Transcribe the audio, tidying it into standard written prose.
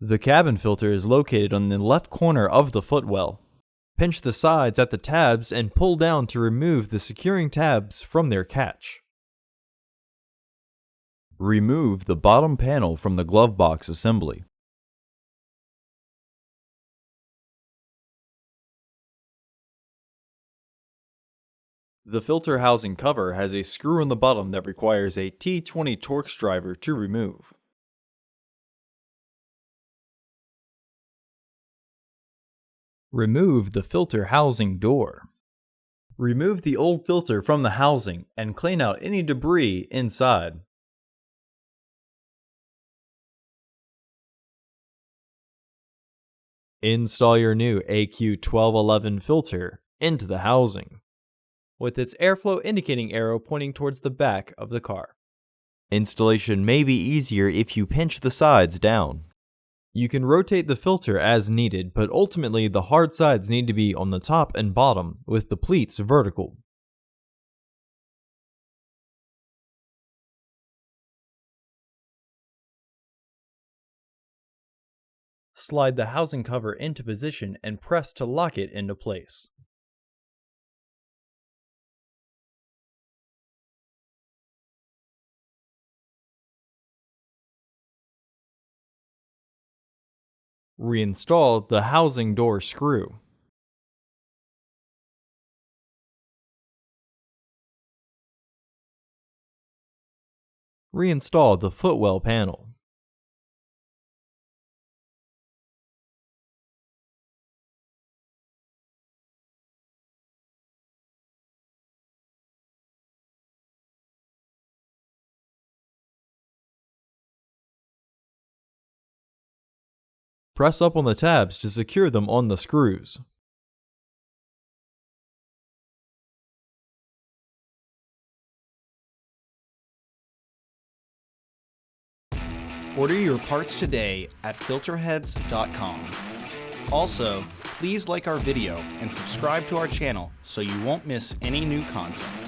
The cabin filter is located on the left corner of the footwell. Pinch the sides at the tabs and pull down to remove the securing tabs from their catch. Remove the bottom panel from the glove box assembly. The filter housing cover has a screw on the bottom that requires a T20 Torx driver to remove. Remove the filter housing door. Remove the old filter from the housing and clean out any debris inside. Install your new AQ1211 filter into the housing, with its airflow indicating arrow pointing towards the back of the car. Installation may be easier if you pinch the sides down. You can rotate the filter as needed, but ultimately the hard sides need to be on the top and bottom with the pleats vertical. Slide the housing cover into position and press to lock it into place. Reinstall the housing door screw. Reinstall the footwell panel. Press up on the tabs to secure them on the screws. Order your parts today at filterheads.com. Also, please like our video and subscribe to our channel so you won't miss any new content.